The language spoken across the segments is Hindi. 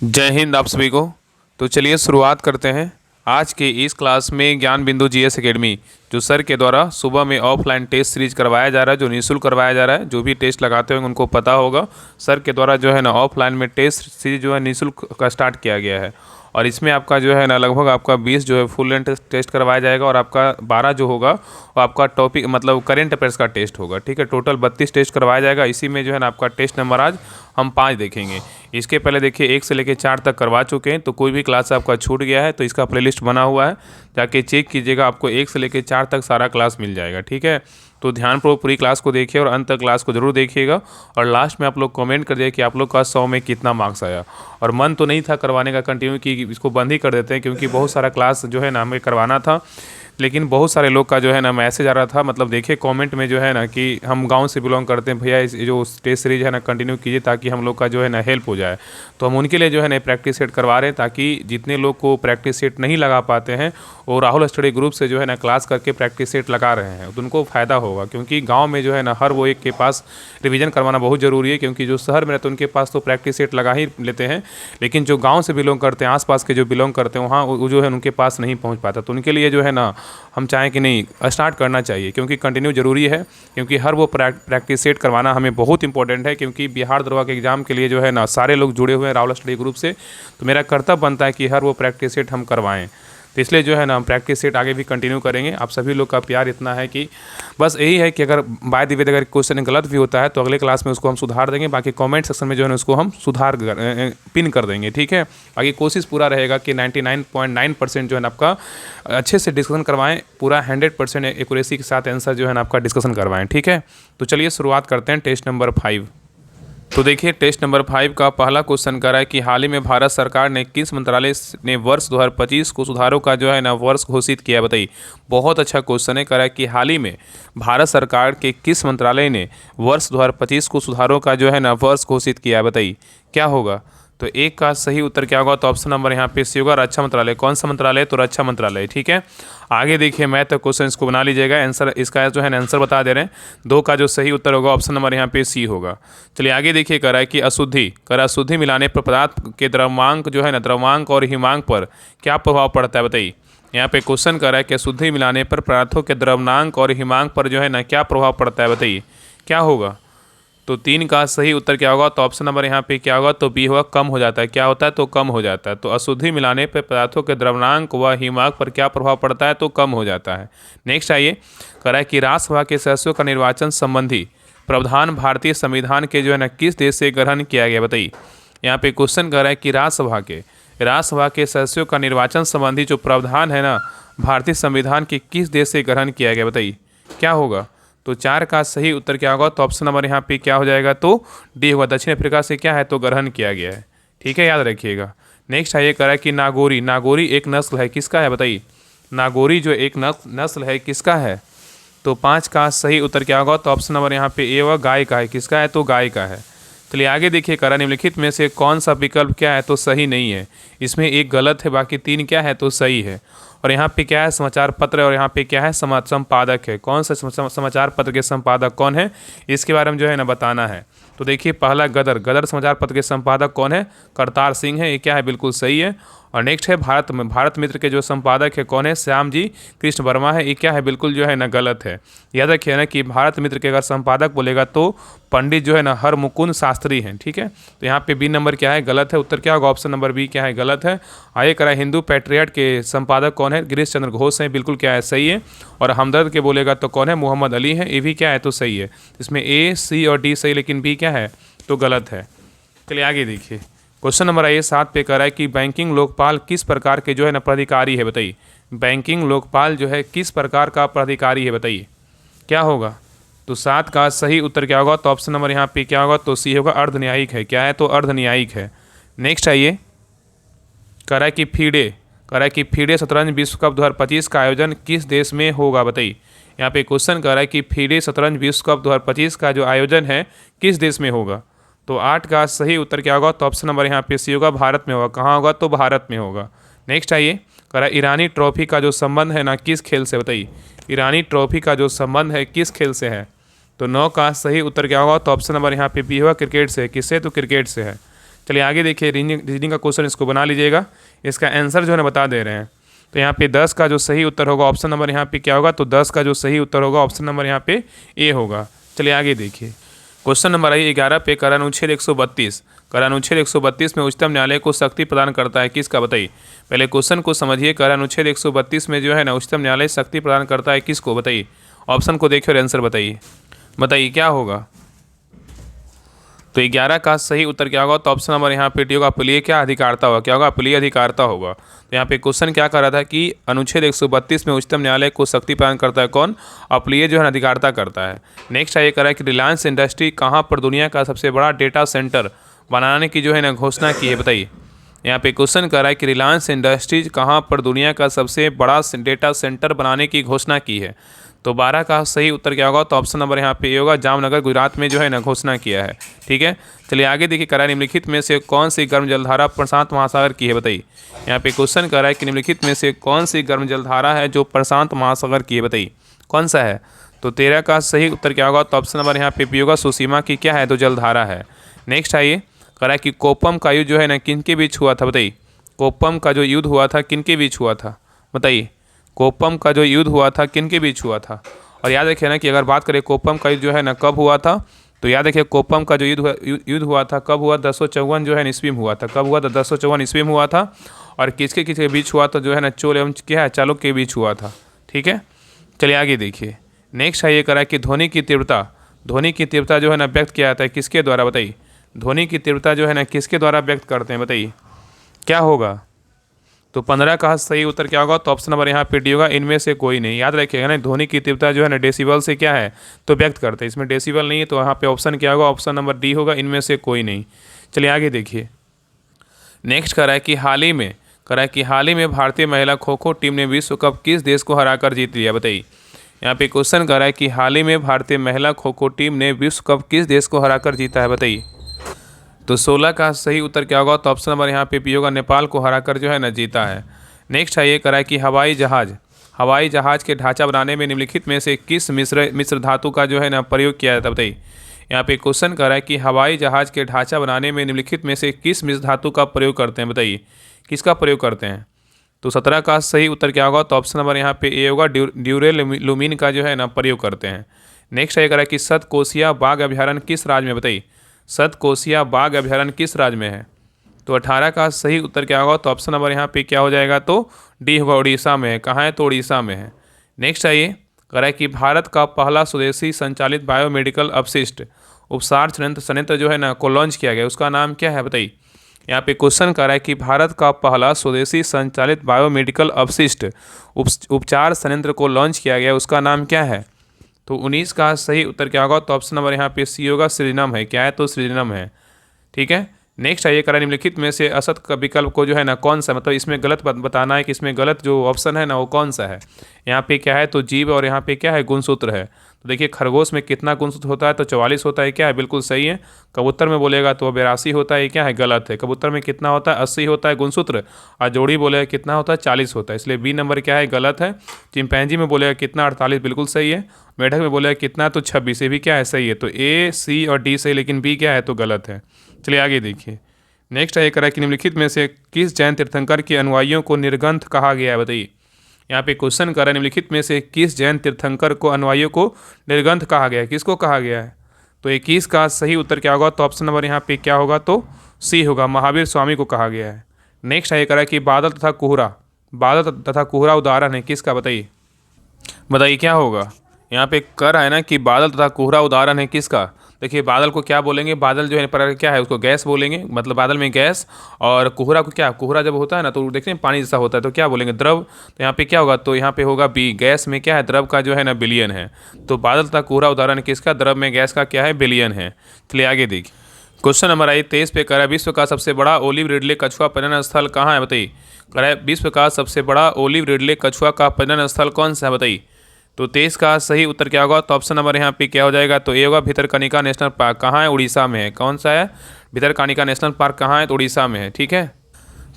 जय हिंद आप सभी को। तो चलिए शुरुआत करते हैं आज के इस क्लास में ज्ञान बिंदु जीएस एकेडमी, जो सर के द्वारा सुबह में ऑफलाइन टेस्ट सीरीज करवाया जा रहा है, जो निःशुल्क करवाया जा रहा है। जो भी टेस्ट लगाते होंगे उनको पता होगा, सर के द्वारा जो है ना ऑफलाइन में टेस्ट सीरीज जो है निःशुल्क का स्टार्ट किया गया है। और इसमें आपका जो है ना लगभग आपका 20 जो है फुल लेंथ टेस्ट करवाया जाएगा, और आपका 12 जो होगा वो आपका टॉपिक मतलब करेंट अफेयर्स का टेस्ट होगा। ठीक है, टोटल 32 टेस्ट करवाया जाएगा। इसी में जो है ना आपका टेस्ट नंबर आज हम 5 देखेंगे। इसके पहले देखिए 1 से लेकर 4 तक करवा चुके हैं, तो कोई भी क्लास आपका छूट गया है तो इसका प्लेलिस्ट बना हुआ है, जाके चेक कीजिएगा। आपको 1 से लेकर 4 तक सारा क्लास मिल जाएगा। ठीक है, तो ध्यानपूर्वक पूरी क्लास को देखिए और अंत तक क्लास को जरूर देखिएगा। और लास्ट में आप लोग कमेंट कर दिए कि आप लोग का 100 में कितना मार्क्स आया। और मन तो नहीं था करवाने का कंटिन्यू, कि इसको बंद ही कर देते हैं, क्योंकि बहुत सारा क्लास जो है ना हमें करवाना था। लेकिन बहुत सारे लोग का जो है ना मैसेज आ रहा था, मतलब देखिए कमेंट में जो है ना कि हम गांव से बिलोंग करते हैं भैया, इस जो टेस्ट सीरीज है ना कंटिन्यू कीजिए ताकि हम लोग का जो है ना हेल्प हो जाए। तो हम उनके लिए जो है ना प्रैक्टिस सेट करवा रहे हैं, ताकि जितने लोग को प्रैक्टिस सेट नहीं लगा पाते हैं वो राहुल स्टडी ग्रुप से जो है ना क्लास करके प्रैक्टिस सेट लगा रहे हैं, तो उनको फ़ायदा होगा। क्योंकि गाँव में जो है ना हर वो एक के पास रिविज़न करवाना बहुत ज़रूरी है, क्योंकि जो शहर में रहते हैं उनके पास तो प्रैक्टिस सेट लगा ही लेते हैं, लेकिन जो गाँव से बिलोंग करते हैं, आसपास के जो बिलोंग करते हैं, वहाँ वो जो है उनके पास नहीं पहुँच पाता। तो उनके लिए जो है ना हम चाहें कि नहीं स्टार्ट करना चाहिए, क्योंकि कंटिन्यू ज़रूरी है। क्योंकि हर वो प्रैक्टिस सेट करवाना हमें बहुत इंपॉर्टेंट है, क्योंकि बिहार दरोगा के एग्ज़ाम के लिए जो है ना सारे लोग जुड़े हुए हैं राहुल स्टडी ग्रुप से। तो मेरा कर्तव्य बनता है कि हर वो प्रैक्टिस सेट हम करवाएं। तो इसलिए जो है ना हम प्रैक्टिस सेट आगे भी कंटिन्यू करेंगे। आप सभी लोग का प्यार इतना है कि बस यही है कि अगर बाय द वे अगर क्वेश्चन गलत भी होता है तो अगले क्लास में उसको हम सुधार देंगे। बाकी कमेंट सेक्शन में जो है ना उसको हम पिन कर देंगे। ठीक है, बाकी कोशिश पूरा रहेगा कि 99.9% जो है ना आपका अच्छे से डिस्कशन करवाएं, पूरा 100% एक्यूरेसी के साथ आंसर जो है ना आपका डिस्कशन करवाएं। ठीक है, तो चलिए शुरुआत करते हैं टेस्ट नंबर 5। तो देखिए टेस्ट नंबर 5 का पहला क्वेश्चन कर रहा है कि हाल ही में भारत सरकार ने किस मंत्रालय ने वर्ष 2025 को सुधारों का जो है ना वर्ष घोषित किया, बताइए। बहुत अच्छा क्वेश्चन है। कर रहा है कि हाल ही में भारत सरकार के किस मंत्रालय ने वर्ष 2025 को सुधारों का जो है ना वर्ष घोषित किया, बताइए क्या होगा। तो एक का सही उत्तर क्या होगा, तो ऑप्शन नंबर यहाँ पे सी होगा, रक्षा मंत्रालय। कौन सा मंत्रालय, तो रक्षा मंत्रालय। ठीक है, आगे देखिए मैं तो क्वेश्चन इसको बना लीजिएगा, आंसर इसका जो है ना आंसर बता दे रहे हैं। 2 का जो सही उत्तर होगा ऑप्शन नंबर यहाँ पे सी होगा। चलिए आगे देखिए, कह रहा है कि अशुद्धि मिलाने पर पदार्थ के द्रव्यांक जो है ना द्रव्यांक और हिमांक पर क्या प्रभाव पड़ता है, बताइए। यहाँ पे क्वेश्चन कर रहा है कि अशुद्धि मिलाने पर पदार्थों के द्रव्यांक और हिमांक पर जो है ना क्या प्रभाव पड़ता है, बताइए क्या होगा। तो 3 का सही उत्तर क्या होगा, तो ऑप्शन नंबर यहाँ पे क्या होगा, तो बी होगा, कम हो जाता है। क्या होता है, तो कम हो जाता है। तो अशुद्धि मिलाने पर पदार्थों के द्रव्यांक व हिमांक पर क्या प्रभाव पड़ता है, तो कम हो जाता है। नेक्स्ट आइए, कह रहा है कि राज्यसभा के सदस्यों का निर्वाचन संबंधी प्रावधान भारतीय संविधान के जो है ना किस देश से ग्रहण किया गया, बताइए। यहाँ पे क्वेश्चन कर रहा है कि राज्यसभा के सदस्यों का निर्वाचन संबंधी जो प्रावधान है ना भारतीय संविधान के किस देश से ग्रहण किया गया, बताइए क्या होगा। तो 4 का सही उत्तर क्या होगा, तो ऑप्शन नंबर यहाँ पे क्या हो जाएगा, तो डी होगा, दक्षिण अफ्रीका से क्या है, तो ग्रहण किया गया है। ठीक है, याद रखिएगा। नेक्स्ट है ये कह रहा है कि नागोरी एक नस्ल है, किसका है, बताइए। नागोरी जो एक नस्ल है किसका है। तो 5 का सही उत्तर क्या होगा, तो ऑप्शन नंबर यहाँ पे ए होगा, गाय का है। किसका है, तो गाय का है। चलिए आगे देखिए, करा निम्नलिखित में से कौन सा विकल्प क्या है, तो सही नहीं है। इसमें एक गलत है, बाकी 3 क्या है, तो सही है। और यहाँ पे क्या है, समाचार पत्र, और यहाँ पे क्या है, संपादक है। कौन सा समाचार पत्र के संपादक कौन है, इसके बारे में जो है ना बताना है। तो देखिए पहला गदर समाचार पत्र के संपादक कौन है, करतार सिंह है। ये क्या है, बिल्कुल सही है। और नेक्स्ट है भारत मित्र के जो संपादक है कौन है, श्याम जी कृष्ण वर्मा है। ये क्या है, बिल्कुल जो है ना गलत है। याद रखिए ना कि भारत मित्र के अगर संपादक बोलेगा तो पंडित जो है ना हरमुकुंद शास्त्री हैं। ठीक है, तो यहाँ पे बी नंबर क्या है, गलत है। उत्तर क्या होगा, ऑप्शन नंबर बी क्या है, गलत है। आगे करा हिंदू पैट्रियट के संपादक कौन है, गिरीश चंद्र घोष हैं। बिल्कुल क्या है, सही है। और हमदर्द के बोलेगा तो कौन है, मोहम्मद अली है। ये भी क्या है, तो सही है। इसमें ए सी और डी सही, लेकिन बी क्या है, तो गलत है। चलिए आगे देखिए, क्वेश्चन नंबर आइए 7 पे कह रहा है कि बैंकिंग लोकपाल किस प्रकार के जो है ना प्राधिकारी है, बताइए। बैंकिंग लोकपाल जो है किस प्रकार का प्राधिकारी है, बताइए क्या होगा। तो 7 का सही उत्तर क्या होगा, तो ऑप्शन नंबर यहाँ पे क्या होगा, तो सी होगा, अर्ध न्यायिक है। क्या है, तो अर्ध न्यायिक है। नेक्स्ट आइए, कह रहा है कि फीडे शतरंज विश्व कप 2025 का आयोजन किस देश में होगा, बताइए। यहाँ पे क्वेश्चन कर रहा है कि फीडे शतरंज विश्व कप 2025 का जो आयोजन है किस देश में होगा। तो 8 का सही उत्तर क्या होगा, तो ऑप्शन नंबर यहाँ पे सी होगा, भारत में होगा। कहाँ होगा, तो भारत में होगा। नेक्स्ट आइए, कह रहा है ईरानी ट्रॉफी का जो संबंध है ना किस खेल से, बताइए। ईरानी ट्रॉफी का जो संबंध है किस खेल से है। तो 9 का सही उत्तर क्या होगा, तो ऑप्शन नंबर यहाँ पे बी होगा, क्रिकेट से। किससे, तो क्रिकेट से है। चलिए आगे देखिए, रीजनिंग का क्वेश्चन इसको बना लीजिएगा, इसका आंसर जो है ना बता दे रहे हैं। तो यहाँ पे 10 का जो सही उत्तर होगा ऑप्शन नंबर यहाँ पे क्या होगा, तो 10 का जो सही उत्तर होगा ऑप्शन नंबर यहाँ पे ए होगा। चलिए आगे देखिए, क्वेश्चन नंबर आई 11 पे कर अनुच्छेद 132, कर अनुच्छेद 132 में उच्चतम न्यायालय को शक्ति प्रदान करता है किसका, बताइए। पहले क्वेश्चन को समझिए, कर अनुच्छेद 132 में जो है ना उच्चतम न्यायालय शक्ति प्रदान करता है किसको, बताइए। ऑप्शन को देखिए और आंसर बताइए क्या होगा। तो 11 का सही उत्तर क्या होगा, तो ऑप्शन नंबर यहाँ पे डी होगा, अपीलीय क्या अधिकारता होगा, क्या होगा, अपीलीय अधिकारता होगा। तो यहाँ पे क्वेश्चन क्या कर रहा था कि अनुच्छेद 132 में उच्चतम न्यायालय को शक्ति प्रदान करता है कौन, अपीलीय जो है अधिकारता करता है। नेक्स्ट ये कह रहा है कि रिलायंस इंडस्ट्री कहाँ पर दुनिया का सबसे बड़ा डेटा सेंटर बनाने की जो है ना घोषणा की है, बताइए। यहाँ पे क्वेश्चन कर रहा है कि रिलायंस इंडस्ट्रीज कहाँ पर दुनिया का सबसे बड़ा डेटा सेंटर बनाने की घोषणा की है। तो 12 का सही उत्तर क्या होगा, तो ऑप्शन नंबर यहाँ पे ये होगा, जामनगर गुजरात में जो है ना घोषणा किया है। ठीक है, चलिए आगे देखिए, करा निम्नलिखित में से कौन सी गर्म जलधारा प्रशांत महासागर की है, बताइए। यहाँ पे क्वेश्चन कर रहा है कि निम्नलिखित में से कौन सी गर्म जलधारा है जो प्रशांत महासागर की है, बताइए कौन सा है। तो 13 का सही उत्तर क्या होगा, तो ऑप्शन नंबर यहाँ पे होगा, सुसीमा की क्या है, तो जलधारा है। नेक्स्ट आइए, कह रहा है कि कोप्पम का युद्ध जो है ना किन के बीच हुआ था, बताइए। कोप्पम का जो युद्ध हुआ था किन के बीच हुआ था, बताइए। कोप्पम का जो युद्ध हुआ था किन के बीच हुआ था। और याद रखिए ना कि अगर बात करें कोप्पम का युद्ध जो है ना कब हुआ था, तो याद रखिए कोप्पम का जो युद्ध हुआ था कब हुआ, 1054 जो है ईस्वी में हुआ था। कब हुआ था, 1054 ईस्वी में हुआ था। और किसके किसके बीच हुआ था, जो है ना चोल एवं क्या है चालुक्य के बीच हुआ था। ठीक है, चलिए आगे देखिए। नेक्स्ट है ये करा कि ध्वनि की तीव्रता जो है ना व्यक्त किया जाता है किसके द्वारा, बताइए। ध्वनि की तीव्रता जो है ना किसके द्वारा व्यक्त करते हैं, बताइए क्या होगा। तो 15 का सही उत्तर क्या होगा, तो ऑप्शन नंबर यहाँ पे डी होगा, इनमें से कोई नहीं। याद रखिएगा ना, ध्वनि की तीव्रता जो है ना डेसिबल से क्या है, तो व्यक्त करते हैं। इसमें डेसिबल नहीं है, तो यहाँ पे ऑप्शन क्या होगा, ऑप्शन नंबर डी होगा, इनमें से कोई नहीं। चलिए आगे देखिए। नेक्स्ट कह रहा है कि हाल ही में भारतीय महिला खो खो टीम ने विश्व कप किस देश को हराकर जीत लिया, बताइए। यहाँ पे क्वेश्चन कर रहा है कि हाल ही में भारतीय महिला खो खो टीम ने विश्व कप किस देश को हराकर जीता है, बताइए। तो 16 का सही उत्तर क्या होगा, तो ऑप्शन नंबर यहाँ पे पी होगा, नेपाल को हराकर जो है ना जीता है। नेक्स्ट है ये करा है कि हवाई जहाज के ढांचा बनाने में निम्नलिखित में से किस मिश्र धातु का जो है ना प्रयोग किया जाता है, बताइए। यहाँ पे क्वेश्चन कर रहा है कि हवाई जहाज के ढांचा बनाने में निम्नलिखित में से किस मिश्र धातु का प्रयोग करते हैं, बताइए किसका प्रयोग करते हैं। तो 17 का सही उत्तर क्या होगा, तो ऑप्शन नंबर यहाँ पे ए होगा, ड्यूरेलुमिन का जो है ना प्रयोग करते हैं। नेक्स्ट है कह रहा है कि सतकोसिया बाघ अभ्यारण्य किस राज्य में, बताइए। सतकोसिया बाघ अभ्यारण्य किस राज्य में है। तो 18 का सही उत्तर क्या होगा, तो ऑप्शन नंबर यहाँ पे क्या हो जाएगा, तो डी होगा, उड़ीसा में है। कहाँ है, तो उड़ीसा में है। नेक्स्ट आइए, कह रहा है कि भारत का पहला स्वदेशी संचालित बायोमेडिकल अपशिष्ट उपचार संयंत्र जो है ना को लॉन्च किया गया, उसका नाम क्या है, बताइए। यहाँ पे क्वेश्चन कर रहा है कि भारत का पहला स्वदेशी संचालित बायोमेडिकल अपशिष्ट उपचार संयंत्र को लॉन्च किया गया, उसका नाम क्या है। तो 19 का सही उत्तर क्या होगा, तो ऑप्शन नंबर यहाँ पे सी होगा, सृजनम है। क्या है, तो सृजनम है। ठीक है, नेक्स्ट है ये करा निम्नलिखित में से असत का विकल्प को जो है ना कौन सा, मतलब इसमें गलत बताना है कि इसमें गलत जो ऑप्शन है ना वो कौन सा है। यहाँ पे क्या है, तो जीव, और यहाँ पे क्या है, गुणसूत्र है। तो देखिए खरगोश में कितना गुणसूत्र होता है, तो 44 होता है। क्या है, बिल्कुल सही है। कबूतर में बोलेगा तो 82 होता है। क्या है, गलत है। कबूतर में कितना होता है, 80 होता है गुणसूत्र। और जोड़ी बोलेगा कितना होता है, 40 होता है, इसलिए बी नंबर क्या है, गलत है। चिंपैंजी में बोलेगा कितना, 48, बिल्कुल सही है। मेढक में बोलेगा कितना, तो 26, ये भी क्या है, सही है। तो ए, सी और डी सही, लेकिन बी क्या है, तो गलत है। चलिए आगे देखिए। नेक्स्ट है करा कि निम्नलिखित में से किस जैन तीर्थंकर के अनुयायियों को निर्ग्रंथ कहा गया है, बताइए। यहाँ पे क्वेश्चन करा निम्नलिखित में से किस जैन तीर्थंकर को अनुयायियों को निर्ग्रंथ कहा गया है, किसको कहा गया है। तो 21 का सही उत्तर क्या होगा, तो ऑप्शन नंबर यहाँ पे क्या होगा, तो सी होगा, महावीर स्वामी को कहा गया है। नेक्स्ट है करा कि बादल तथा कोहरा उदाहरण है किसका, बताइए क्या होगा। यहाँ पे कर है ना कि बादल तथा कोहरा उदाहरण है किसका। देखिए बादल को क्या बोलेंगे, बादल जो है पर क्या है, उसको गैस बोलेंगे, मतलब बादल में गैस। और कोहरा को क्या, कोहरा जब होता है ना तो देखते हैं पानी जैसा होता है, तो क्या बोलेंगे, द्रव। तो यहाँ पे क्या होगा, तो यहाँ पे होगा बी, गैस में क्या है, द्रव का जो है ना विलयन है। तो बादल तथा कोहरा उदाहरण किसका, द्रव में गैस का क्या है, विलयन है। चलिए आगे देखिए। क्वेश्चन नंबर 23 पे करा विश्व का सबसे बड़ा ओलिव रिडले कछुआ प्रजनन स्थल कहाँ है, बताइए। करा विश्व का सबसे बड़ा ओलिव रिडले कछुआ का प्रजनन स्थल कौन सा है, बताइए। तो 23 का सही उत्तर क्या होगा, तो ऑप्शन नंबर यहाँ पे क्या हो जाएगा, तो ए होगा, भितरकनिका नेशनल पार्क। कहाँ है, उड़ीसा में है। कौन सा है, भितरकनिका नेशनल पार्क कहाँ है, तो उड़ीसा में है। ठीक है,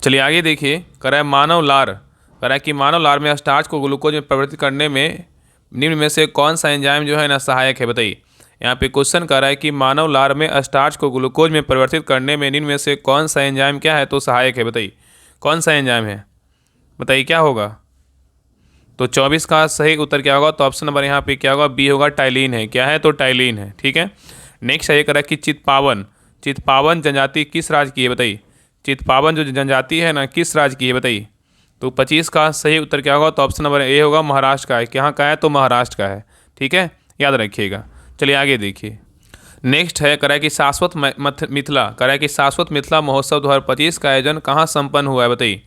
चलिए आगे देखिए। करा है मानव लार कि मानव लार में स्टार्च को ग्लूकोज में परिवर्तित करने में निम्न में से कौन सा एंजाइम जो है ना सहायक है, बताइए। यहाँ पे क्वेश्चन कर रहा है कि मानव लार में स्टार्च को ग्लूकोज में परिवर्तित करने में निम्न में से कौन सा एंजाइम क्या है तो सहायक है, बताइए कौन सा एंजाइम है, बताइए क्या होगा। तो 24 का सही उत्तर क्या होगा, तो ऑप्शन नंबर यहाँ पे क्या होगा, बी होगा, टाइलिन है। क्या है तो टाइलिन है, ठीक है। नेक्स्ट है ये करा कि चितपावन जनजाति किस राज्य की है, बताइए चितपावन जो जनजाति है ना किस राज्य की है, बताइए। तो 25 का सही उत्तर क्या होगा, तो ऑप्शन नंबर ए होगा, महाराष्ट्र का है। कहाँ का है तो महाराष्ट्र का है, ठीक है, याद रखिएगा। चलिए आगे देखिए। नेक्स्ट है करा कि शाश्वत मिथिला महोत्सव 2025 का आयोजन कहाँ संपन्न हुआ है, बताइए।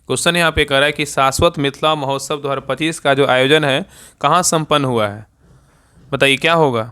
क्वेश्चन यहाँ पे कह रहा है कि शाश्वत मिथिला महोत्सव 2025 का जो आयोजन है कहाँ संपन्न हुआ है, बताइए क्या होगा।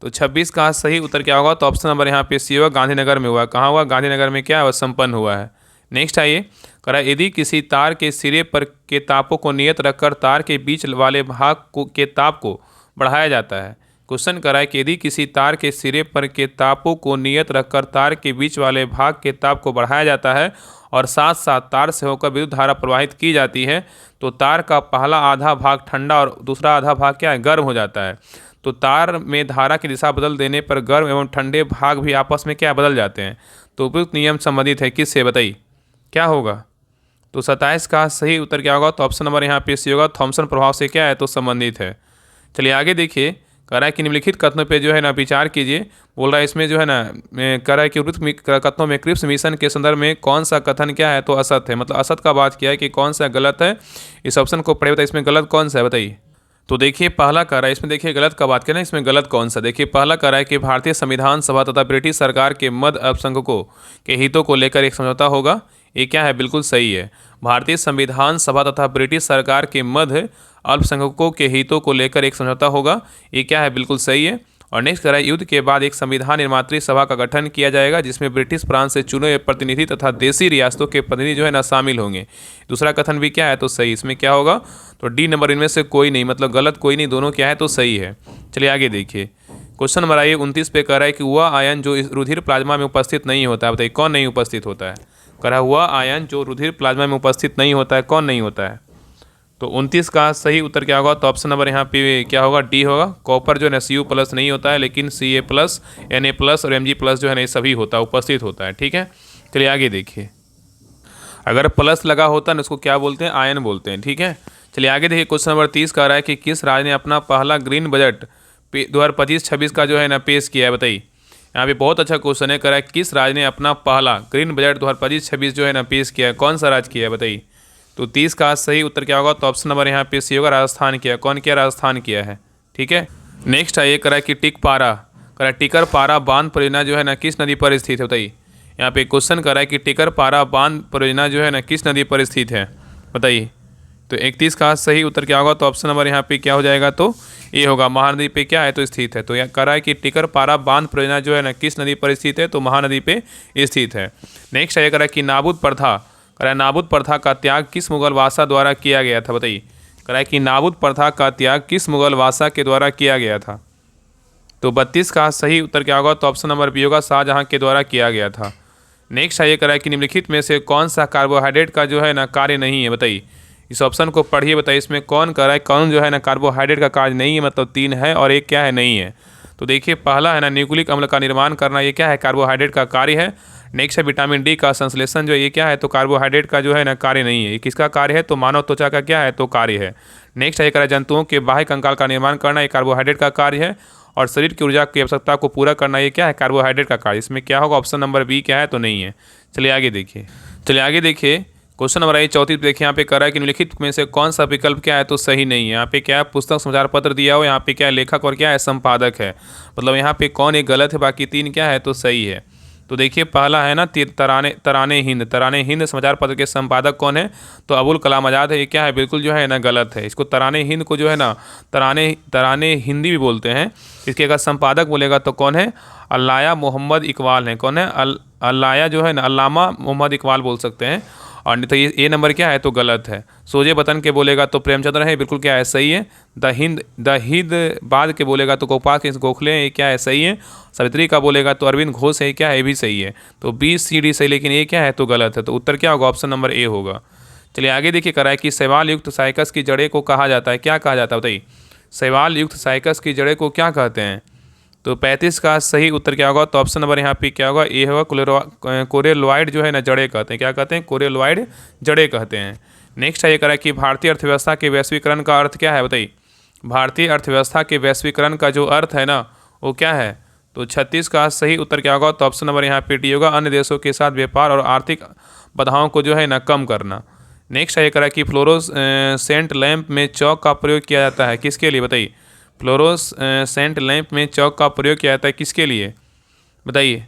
तो 26 का सही उत्तर क्या होगा, तो ऑप्शन नंबर यहाँ पे सी होगा, गांधीनगर में हुआ। कहाँ हुआ, गांधीनगर में क्या है संपन्न हुआ है। नेक्स्ट आइए कह रहा है यदि किसी तार के सिरे पर के तापों को नियत रखकर तार के बीच वाले भाग के ताप को बढ़ाया जाता है। क्वेश्चन करा है कि यदि किसी तार के सिरे पर के तापों को नियत रखकर तार के बीच वाले भाग के ताप को बढ़ाया जाता है और साथ साथ तार से होकर विद्युत धारा प्रवाहित की जाती है तो तार का पहला आधा भाग ठंडा और दूसरा आधा भाग क्या है, गर्म हो जाता है। तो तार में धारा की दिशा बदल देने पर गर्म एवं ठंडे भाग भी आपस में क्या बदल जाते हैं। तो उपयुक्त नियम संबंधित है किससे, बताइए क्या होगा। तो 27 का सही उत्तर क्या होगा, तो ऑप्शन नंबर यहाँ पे सी होगा, थॉमसन प्रभाव से क्या है तो संबंधित है। चलिए आगे देखिए। कह रहा है कि निम्नलिखित कथनों पे जो है ना विचार कीजिए। बोल रहा है इसमें जो है ना कह रहा है कि उपयुक्त कथनों में क्रिप्स मिशन के संदर्भ में कौन सा कथन क्या है तो असत है, मतलब असत का बात किया है कि कौन सा गलत है। इस ऑप्शन को पढ़े बताइए इसमें गलत कौन सा है, बताइए। तो देखिए पहला कह रहा है, इसमें देखिए गलत का बात करें इसमें गलत कौन सा। देखिए पहला कह रहा है कि भारतीय संविधान सभा तथा ब्रिटिश सरकार के मध्य अल्पसंख्यकों के हितों को लेकर एक समझौता होगा। ये क्या है, बिल्कुल सही है। भारतीय संविधान सभा तथा ब्रिटिश सरकार के मध्य अल्पसंख्यकों के हितों को लेकर एक समझौता होगा। ये क्या है, बिल्कुल सही है। और नेक्स्ट कह रहा है युद्ध के बाद एक संविधान निर्मात्री सभा का गठन किया जाएगा जिसमें ब्रिटिश प्रांत से चुने हुए प्रतिनिधि तथा देशी रियासतों के प्रतिनिधि जो है ना शामिल होंगे। दूसरा कथन भी क्या है तो सही। इसमें क्या होगा, तो डी नंबर इनमें से कोई नहीं, मतलब गलत कोई नहीं, दोनों क्या है तो सही है। चलिए आगे देखिए। क्वेश्चन नंबर आइए 29 पे कह रहा है कि वह आयन जो इस रुधिर प्लाज्मा में उपस्थित नहीं होता है, बताइए कौन नहीं उपस्थित होता है। कह रहा है वह आयन जो रुधिर प्लाज्मा में उपस्थित नहीं होता है, कौन नहीं होता है। तो 29 का सही उत्तर क्या होगा, तो ऑप्शन नंबर यहाँ पे क्या होगा, डी होगा। कॉपर जो है ना Cu+ नहीं होता है, लेकिन Ca+, Na+ और Mg+ जो है ना ये सभी होता है, उपस्थित होता है, ठीक है। चलिए आगे देखिए। अगर प्लस लगा होता है ना उसको क्या बोलते हैं, आयन बोलते हैं, ठीक है। चलिए आगे देखिए। क्वेश्चन नंबर 30 कह रहा है कि किस राज्य ने अपना पहला ग्रीन बजट 2025-26 का जो है ना पेश किया है, बताइए। यहाँ पे बहुत अच्छा क्वेश्चन है। कह रहा है किस राज्य ने अपना पहला ग्रीन बजट 2025-26 जो है ना पेश किया है, कौन सा राज्य किया है, बताइए। तो 30 का सही उत्तर क्या होगा, तो ऑप्शन नंबर यहाँ पे सी होगा, राजस्थान किया। कौन किया, राजस्थान किया है, ठीक है। नेक्स्ट है ये कह रहा है कि टिकर पारा बांध परियोजना जो है ना किस नदी पर स्थित है, बताइए। यहाँ पे क्वेश्चन कर रहा है कि टिकर पारा बांध परियोजना जो है ना किस नदी पर स्थित है, बताइए। तो 31 का सही उत्तर क्या होगा, तो ऑप्शन नंबर यहाँ पे क्या हो जाएगा, तो ये होगा, महानदी पे क्या है तो स्थित है। तो यह कह रहा है कि टिकर पारा बांध परियोजना जो है ना किस नदी पर स्थित है, तो महानदी पे स्थित है। नेक्स्ट है ये कह रहा है कि नाबूद प्रथा का त्याग किस मुगल बादशाह द्वारा किया गया था, बताइए। कह रहा है कि नाबूद प्रथा का त्याग किस मुगल बादशाह के द्वारा किया गया था। तो 32 का सही उत्तर क्या होगा, तो ऑप्शन नंबर बी होगा, शाहजहां के द्वारा किया गया था। नेक्स्ट है ये कह रहा है कि निम्नलिखित में से कौन सा कार्बोहाइड्रेट का जो है ना कार्य नहीं है, बताइए। इस ऑप्शन को पढ़िए, बताइए इसमें कौन कह रहा है कौन जो है ना कार्बोहाइड्रेट का कार्य नहीं है, मतलब 3 है और एक क्या है, नहीं है। तो देखिए पहला है ना न्यूक्लिक अम्ल का निर्माण करना, ये क्या है, कार्बोहाइड्रेट का कार्य है। नेक्स्ट है विटामिन डी का संश्लेषण, जो ये क्या है तो कार्बोहाइड्रेट का जो है ना कार्य नहीं है। ये किसका कार्य है, तो मानव त्वचा का क्या है तो कार्य है। नेक्स्ट है कह जंतुओं के बाह्य कंकाल का निर्माण करना, ये कार्बोहाइड्रेट का कार्य है। और शरीर की ऊर्जा की आवश्यकता को पूरा करना, ये क्या है, कार्बोहाइड्रेट का कार्य। इसमें क्या होगा, ऑप्शन नंबर बी क्या है तो नहीं है। चलिए आगे देखिए। क्वेश्चन नंबर 34 देखिए। यहाँ पे कह रहा है कि निम्नलिखित में से कौन सा विकल्प क्या है तो सही नहीं है। यहाँ पे क्या है, पुस्तक समाचार पत्र दिया हो, यहाँ पे क्या है, लेखक और क्या है, संपादक है। मतलब यहाँ पे कौन एक गलत है, बाकी 3 क्या है तो सही है। तो देखिए पहला है ना तराने हिंद समाचार पत्र के संपादक कौन है, तो अबुल कलाम आज़ाद है। ये क्या है, बिल्कुल जो है ना गलत है। इसको तराने हिंद को जो है ना तराने हिंदी भी बोलते हैं। इसके अगर संपादक बोलेगा तो कौन है, अल्लाया मोहम्मद इकबाल है। कौन है, अल्लाया जो है ना अल्लामा मोहम्मद इकबाल बोल सकते हैं। और नहीं तो ये नंबर क्या है तो गलत है। सोजे वतन के बोलेगा तो प्रेमचंद्र है, बिल्कुल क्या है सही है। द हिंद बाद के बोलेगा तो गोपाल कृष्ण गोखले हैं, ये क्या है सही है। सावित्री का बोलेगा तो अरविंद घोष है, क्या है, ये भी सही है। तो बी सी डी सही, लेकिन ये क्या है तो गलत है। तो उत्तर क्या होगा, ऑप्शन नंबर ए होगा। चलिए आगे देखिए। कह रहा है कि शैवाल युक्त साइकस की जड़ें को कहा जाता है, क्या कहा जाता है, बताइए। शैवाल युक्त साइकस की जड़ें को क्या कहते हैं, तो 35 का सही उत्तर क्या होगा? तो ऑप्शन नंबर यहाँ पे क्या होगा? ए होगा। कोरेलॉइड जो है ना जड़ें कहते हैं। क्या कहते हैं? कोरेलॉइड जड़ें कहते हैं। नेक्स्ट है ये करा कि भारतीय अर्थव्यवस्था के वैश्वीकरण का अर्थ क्या है? बताइए। भारतीय अर्थव्यवस्था के वैश्वीकरण का जो अर्थ है ना वो क्या है? तो 36 का सही उत्तर क्या होगा? तो ऑप्शन नंबर यहाँ पे डी होगा। अन्य देशों के साथ व्यापार और आर्थिक बाधाओं को जो है ना कम करना। नेक्स्ट है ये करा कि फ्लोरोसेंट लैंप में चौक का प्रयोग किया जाता है किसके लिए? बताइए। फ्लोरोसेंट लैंप में चौक का प्रयोग किया जाता है किसके लिए? बताइए।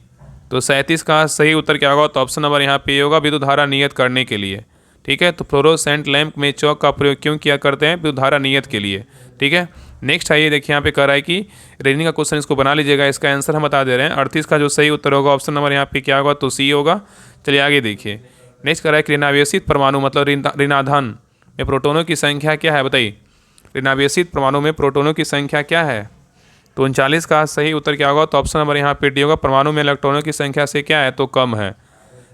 तो 37 का सही उत्तर क्या होगा? तो ऑप्शन नंबर यहाँ पे होगा विद्युत धारा नियत करने के लिए। ठीक है, तो फ्लोरोसेंट लैंप में चौक का प्रयोग क्यों किया करते हैं? विद्युत धारा नियत के लिए। ठीक है, नेक्स्ट आइए देखिए यहाँ पे कह रहा है कि रीजनिंग का क्वेश्चन इसको बना लीजिएगा। इसका आंसर हम बता दे रहे हैं। 38 का जो सही उत्तर होगा ऑप्शन नंबर यहाँ पे क्या होगा? तो सी होगा। चलिए आगे देखिए। नेक्स्ट कह रहा है कि ऋणावेशित परमाणु मतलब ऋणाधन में प्रोटोनों की संख्या क्या है? बताइए। ऋणावेशित परमाणु में प्रोटोनों की संख्या क्या है? तो 39 का सही उत्तर क्या होगा? तो ऑप्शन नंबर यहाँ पे डी होगा। परमाणु में इलेक्ट्रॉनों की संख्या से क्या है? तो कम है।